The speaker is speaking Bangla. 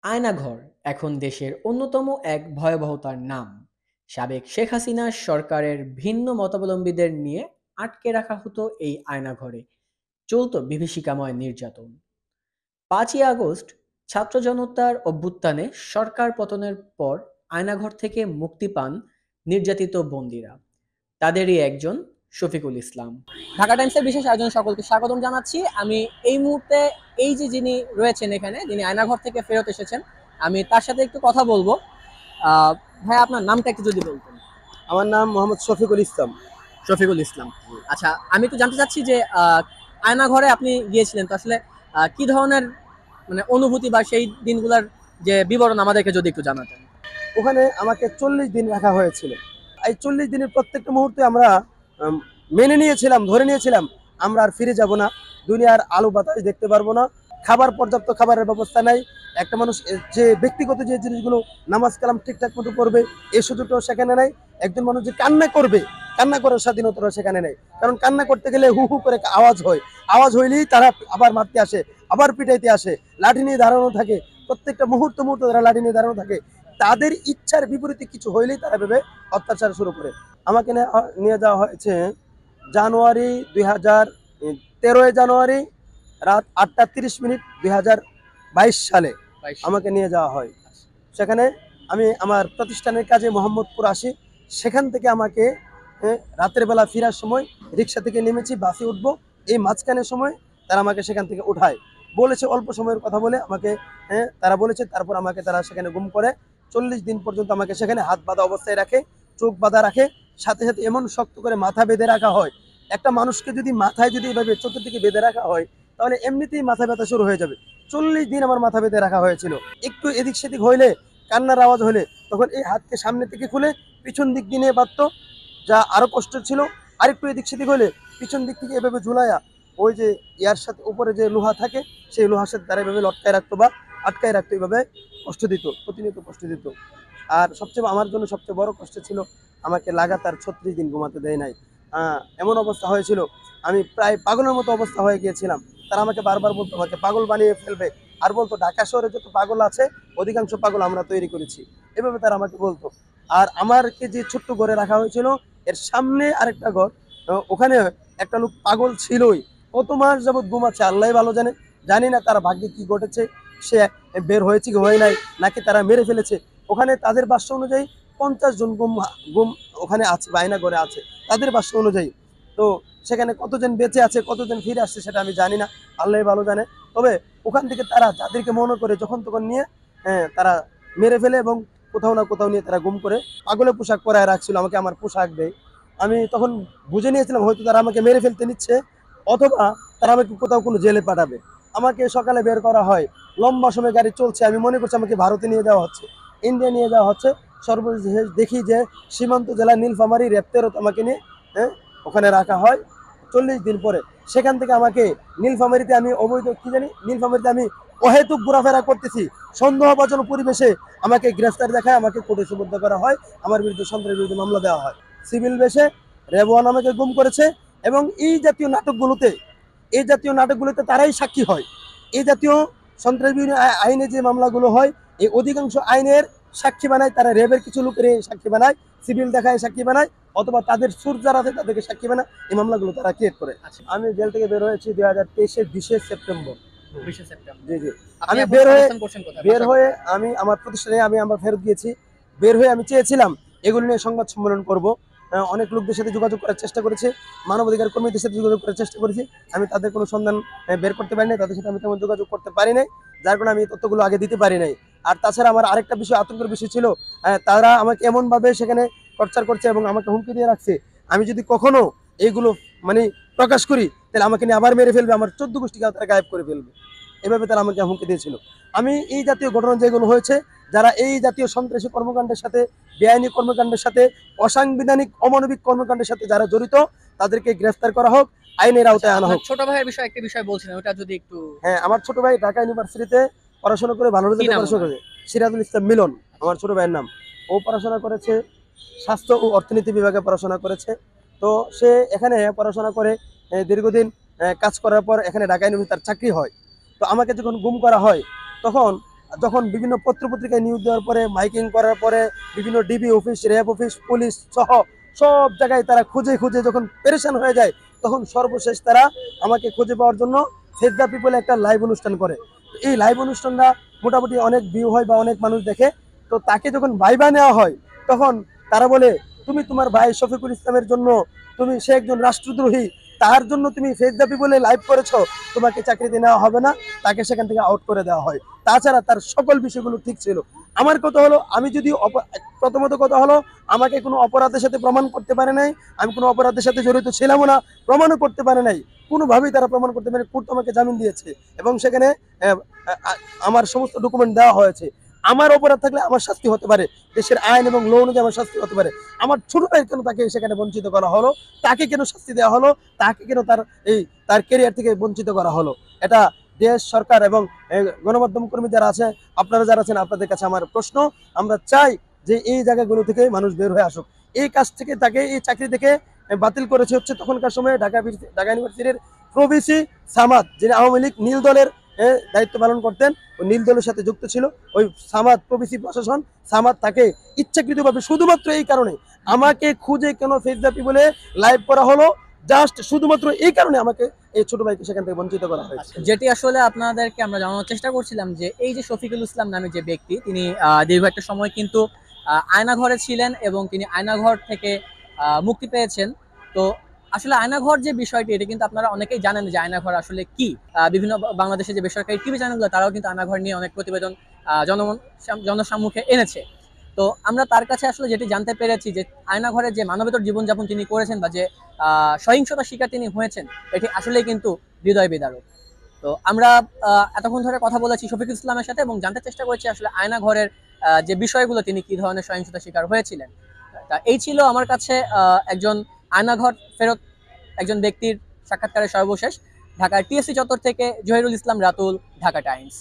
আয়নাঘর এখন দেশের অন্যতম এক ভয়াবহতার নাম। সাবেক শেখ হাসিনা সরকারের ভিন্ন মতাবলম্বীদের নিয়ে আটকে রাখা হতো এই আয়নাঘরে। চলত বিভীষিকাময় নির্যাতন। ৫ই আগস্ট ছাত্র জনতার অভ্যুত্থানে সরকার পতনের পর আয়নাঘর থেকে মুক্তি পান নির্যাতিত বন্দীরা। তাদেরই একজন শফিকুল ইসলাম। ঢাকা টাইমসের বিশেষ আয়োজন সকলকে স্বাগতম জানাচ্ছি। আমি এই মুহূর্তে এই যে যিনি রয়েছেন এখানে, যিনি আয়নাঘর থেকে ফেরত এসেছেন, আমি তার সাথে একটু কথা বলবো। আহ, ভাই, আপনার নামটা একটু যদি বলতেন। আমার নাম মোহাম্মদ শফিকুল ইসলাম। শফিকুল ইসলাম। আচ্ছা, আমি একটু জানতে চাচ্ছি যে আয়নাঘরে আপনি গিয়েছিলেন, তো আসলে কি ধরনের মানে অনুভূতি বা সেই দিনগুলোর যে বিবরণ আমাদেরকে যদি একটু জানাতেন। ওখানে আমাকে 40 দিন রাখা হয়েছিল। এই 40 দিনের প্রত্যেকটা মুহূর্তে আমরা উম, মেনে নিয়েছিলাম, ধরে নিয়েছিলাম আমরা আর ফিরে যাব না, দুনিয়ার আলো বাতাস দেখতে পারবো না, খাবার পর্যাপ্ত খাবারের ব্যবস্থা নাই। একটা মানুষ যে ব্যক্তিগত যে জিনিসগুলো নামাজ কালাম ঠিকঠাক মতো করবে এই সুযোগটাও সেখানে নাই। একজন মানুষ যে কান্না করবে, কান্না করার স্বাধীনতাও সেখানে নেই। কারণ কান্না করতে গেলে হু হু করে আওয়াজ হয়, আওয়াজ হইলেই তারা আবার মারতে আসে, আবার পিটাইতে আসে, লাঠি নিয়ে দাঁড়ানো থাকে। প্রত্যেকটা মুহূর্ত মুহূর্ত তারা লাঠি নিয়ে দাঁড়ানো থাকে। তাদের ইচ্ছার বিপরীতে কিছু হইলেই তারা ভেবে অত্যাচার শুরু করে। আমাকে নিয়ে যাওয়া হয়েছে জানুয়ারি 13 জানুয়ারি রাত 8টা 30 মিনিট 2022 সালে আমাকে নিয়ে যাওয়া হয়। সেখানে আমি আমার প্রতিষ্ঠানের কাজে মোহাম্মদপুর আসি। সেখান থেকে আমাকে রাতের বেলা ফেরার সময় রিক্সা থেকে নেমেছি, বাসে উঠবো, এই মাঝখানের সময় তারা আমাকে সেখান থেকে উঠায়। বলেছে অল্প সময়ের কথা বলে আমাকে, তারা বলেছে, তারপর আমাকে তারা সেখানে গুম করে 40 দিন পর্যন্ত আমাকে সেখানে হাত বাঁধা অবস্থায় রাখে, চোখ বাঁধা রাখে, সাথে সাথে এমন শক্ত করে মাথা বেঁধে রাখা হয়। একটা মানুষকে যদি মাথায় যদি এভাবে চতুর্দিকে বেঁধে রাখা হয় তাহলে এমনিতেই মাথা ব্যথা শুরু হয়ে যাবে। 40 দিন আমার মাথা বেঁধে রাখা হয়েছিল। একটু এদিক সেদিক হইলে, কান্নার আওয়াজ হলে, তখন এই হাতকে সামনে থেকে খুলে পিছন দিক দিয়ে নিয়ে বাঁধতো, যা আরো কষ্ট ছিল। আরেকটু এদিক সেদিক হলে পিছন দিক থেকে এভাবে ঝুলাইয়া ওই যে ইয়ার সাথে উপরে যে লোহা থাকে সেই লোহার সাথে তারা এভাবে লটকায় রাখতো বা আটকায় রাখতো, এইভাবে কষ্ট দিত, প্রতিনিয়ত কষ্ট দিত। আর সবচেয়ে আমার জন্য সবচেয়ে বড় কষ্ট ছিল আমাকে লাগাতার 36 দিন ঘুমাতে দেয় নাই। এমন অবস্থা হয়েছিল আমি প্রায় পাগলের মতো অবস্থা হয়ে গিয়েছিলাম। তারা আমাকে বারবার বলতো আমাকে পাগল বানিয়ে ফেলবে, আর বলতো ঢাকা শহরে যত পাগল আছে অধিকাংশ পাগল আমরা তৈরি করেছি, এভাবে তারা আমাকে বলতো। আর আমারকে যে ছোট্ট ঘরে রাখা হয়েছিল এর সামনে আরেকটা ঘর, ওখানে একটা লোক পাগল ছিলই, কত মাস যাবৎ ঘুমাচ্ছে আল্লাহ ভালো জানে। জানি না তার ভাগ্যে কি ঘটেছে, সে বের হয়েছে কি হয় নাই, নাকি তারা মেরে ফেলেছে। ওখানে তাদের ভাষ্য অনুযায়ী 50 জন গুম গুম ওখানে আছে, বায়না করে আছে তাদের ভাষ্য অনুযায়ী। তো সেখানে কতজন বেঁচে আছে, কতজন ফিরে আসছে সেটা আমি জানি না, আল্লাহ ভালো জানে। তবে ওখান থেকে তারা যাদেরকে মনে করে যখন তখন নিয়ে তারা মেরে ফেলে এবং কোথাও না কোথাও নিয়ে তারা গুম করে পাগলের পোশাক পরায় রাখছিল, আমাকে আমার পোশাক দেয়। আমি তখন বুঝে নিয়েছিলাম হয়তো তারা আমাকে মেরে ফেলতে নিচ্ছে, অথবা তারা আমাকে কোথাও কোনো জেলে পাঠাবে। আমাকে সকালে বের করা হয়, লম্বা সময় গাড়ি চলছে, আমি মনে করছি আমাকে ভারতে নিয়ে যাওয়া হচ্ছে, ইন্ডিয়া নিয়ে যাওয়া হচ্ছে। সর্বশেষ দেখি যে সীমান্ত জেলা নীলফামারী রেপ্তেরত আমাকে নিয়ে ওখানে রাখা হয় 40 দিন পরে। সেখান থেকে আমাকে নীলফামারীতে আমি অবৈধ কি জানি নীলফামারীতে আমি অহেতুক ঘোরাফেরা করতেছি সন্দেহভাজন পরিবেশে আমাকে গ্রেফতার দেখায়, আমাকে কোর্টে সুবদ্ধ করা হয়, আমার বিরুদ্ধে সন্ত্রাসের বিরুদ্ধে মামলা দেওয়া হয়। সিভিল বেশে রেবওয়ান আমাকে গুম করেছে। এবং এই জাতীয় নাটকগুলোতে তারাই সাক্ষী হয়। এই জাতীয় সন্ত্রাস বিরোধী আইনে যে মামলাগুলো হয় এই অধিকাংশ আইনের সাক্ষী বানায় তারা, র্যাবের কিছু লোকের সাক্ষী বানায়, সিভিল দেখায় সাক্ষী বানায়, অথবা তাদের সুর যারা আছে তাদেরকে সাক্ষী বানায়, এই মামলাগুলো তারা ক্রিয়েট করে। আমি জেল থেকে বের হয়েছি 2023-এর 20শে সেপ্টেম্বর। 20 সেপ্টেম্বর। জি জি। আপনি আমি এখন বের হয়ে অবস্থান করছেন কোথায়, বের বাসা হয়ে কোথায়? আমি আমার প্রতিষ্ঠানে আমি আমার ফেরত গিয়েছি। বের হয়ে আমি চেয়েছিলাম এগুলো নিয়ে সংবাদ সম্মেলন করব, অনেক লোকদের সাথে যোগাযোগ করার চেষ্টা করেছি, মানবাধিকার কর্মীদের সাথে যোগাযোগ করার চেষ্টা করেছি। আমি তাদের কোনো সন্ধান বের করতে পারি নাই, তাদের সাথে আমি তেমন যোগাযোগ করতে পারি নাই, যার কারণে আমি এই তথ্যগুলো আগে দিতে পারি নাই। আর তাছাড়া আমার আরেকটা বিষয়, আতঙ্কের বিষয় ছিল, তারা আমাকে এমনভাবে সেখানে টর্চার করছে এবং আমাকে হুমকি দিয়ে রাখছে আমি যদি কখনো এইগুলো মানে প্রকাশ করি তাহলে আমাকে নিয়ে আবার মেরে ফেলবে, আমার 14 গোষ্ঠীকে তারা গায়েব করে ফেলবে, এভাবে তারা আমাকে হুমকি দিয়েছিল। আমি এই জাতীয় ঘটনা যেগুলো হয়েছে, যারা এই জাতীয় সন্ত্রাসী কর্মকাণ্ডের সাথে, বেআইনি কর্মকাণ্ডের সাথে, অসাংবিধানিক অমানবিক কর্মকাণ্ডের সাথে যারা জড়িত তাদেরকে গ্রেফতার করা হোক, আইনের আচ্ছা, আওতায় আনা আপনার হোক। ছোট ভাইয়ের বিষয়ে একটা বিষয় বলছিলেন, ওটা যদি একটু। হ্যাঁ, আমার ছোট ভাই ঢাকা ইউনিভার্সিটিতে পড়াশোনা করে, ভালো কি রেজাল্টে নাম পড়াশোনা ওনার? করে। সিরাজুল ইসলাম মিলন আচ্ছা। আমার ছোট ভাইয়ের নাম। ও পড়াশোনা করেছে স্বাস্থ্য ও অর্থনীতি বিভাগে পড়াশোনা করেছে। তো সে এখানে পড়াশোনা করে দীর্ঘদিন কাজ করার পর এখানে ঢাকা ইউনিভার্সিটি তার চাকরি হয়। তো আমাকে যখন গুম করা হয় তখন যখন বিভিন্ন পত্রপত্রিকায় নিউজ দেওয়ার পরে, মাইকিং করার পরে, বিভিন্ন DB office, RAB office, police সহ সব জায়গায় তারা খুঁজে খুঁজে যখন পেরেশান হয়ে যায়, তখন সর্বশেষ তারা আমাকে খুঁজে পাওয়ার জন্য সেভ দ্য পিপল একটা লাইভ অনুষ্ঠান করে। এই লাইভ অনুষ্ঠানটা মোটামুটি অনেক ভিউ হয় বা অনেক মানুষ দেখে। তো তাকে যখন ভাইবা নেওয়া হয়, তখন তারা বলে, তুমি তোমার ভাই শফিকুল ইসলামের জন্য, সে একজন রাষ্ট্রদ্রোহী, তার জন্য তুমি সেভ দ্য পিপলে লাইভ করেছো, তোমাকে চাকরিতে নেওয়া হবে না, তাকে সেখান থেকে আউট করে দেওয়া হয়। তাছাড়া তার সকল বিষয়গুলো ঠিক ছিল। আমার কথা হলো, আমি যদি প্রথমত কথা হলো, আমাকে কোনো অপরাধের সাথে প্রমাণ করতে পারে নাই, আমি কোনো অপরাধের সাথে জড়িত ছিলামও না, প্রমাণও করতে পারে নাই, কোনোভাবেই তারা প্রমাণ করতে পারে। কোর্ট আমাকে জামিন দিয়েছে এবং সেখানে আহ, আমার সমস্ত ডকুমেন্ট দেওয়া হয়েছে। আমার অপরাধ থাকলে আমার শাস্তি হতে পারে, দেশের আইন এবং ল অনুযায়ী আমার শাস্তি হতে পারে। আমার ছোট ভাই কেন তাকে সেখানে বঞ্চিত করা হলো, তাকে কেন শাস্তি দেওয়া হলো, তাকে কেন তার ক্যারিয়ার থেকে বঞ্চিত করা হলো? এটা দেশ, সরকার এবং গণমাধ্যম কর্মী যারা আছে, আপনারা যারা আছেন, আপনাদের কাছে আমার প্রশ্ন, আমরা চাই যে এই জায়গাগুলো থেকে মানুষ বের হয়ে আসুক। এই কাজ থেকে তাকে, এই চাকরি থেকে বাতিল করেছে হচ্ছে তখনকার সময়ে ঢাকা ইউনিভার্সিটির প্রভিসি সামাদ, যিনি আওয়ামী লীগ নীল দলের দায়িত্ব পালন করতেন, ওই নীল দলের সাথে যুক্ত ছিল। ওই সামাদ প্রভিসি প্রশাসন, সামাদ তাকে ইচ্ছাকৃতভাবে শুধুমাত্র এই কারণে আমাকে খুঁজে কেন ফেস দ্য পিপলে লাইভ করা হলো, জাস্ট শুধুমাত্র এই কারণে আমাকে এই ছোট ভাইকে সেখান থেকে বঞ্চিত করা হয়েছে। যেটি আসলে আপনাদেরকে আমরা জানানোর চেষ্টা করছিলাম যে এই যে শফিকুল ইসলাম নামে যে ব্যক্তি, তিনি দীর্ঘ একটা সময় কিন্তু আয়নাঘরে ছিলেন এবং তিনি আয়নাঘর থেকে মুক্তি পেয়েছেন। তো আসলে আয়নাঘর যে বিষয়টি, এটা কিন্তু আপনারা অনেকেই জানেন যে আয়নাঘর আসলে কি। বিভিন্ন বাংলাদেশের যে বেসরকারি টিভি চ্যানেলগুলো, তারাও কিন্তু আয়নাঘর নিয়ে অনেক প্রতিবেদন জনসম্মুখে এনেছে। তো আমরা তার কাছে আসলে যেটি জানতে পেরেছি যে আয়নাঘরে যে মানবেতর জীবনযাপন তিনি করেছেন বা যে সহিংসতার শিকার তিনি হয়েছেন, এটি আসলেই কিন্তু হৃদয় বিদারক। তো আমরা এতক্ষণ ধরে কথা বলেছি শফিকুল ইসলামের সাথে এবং জানতে চেষ্টা করেছি আসলে আয়নাঘরের যে বিষয়গুলো, তিনি কি ধরনের সহিংসতার শিকার হয়েছিলেন। তা এই ছিল আমার কাছে একজন আয়নাঘর ফেরত একজন ব্যক্তির সাক্ষাৎকারের সর্বশেষ। ঢাকার টিএসসি চত্বর থেকে জহিরুল ইসলাম রাতুল, ঢাকা টাইমস।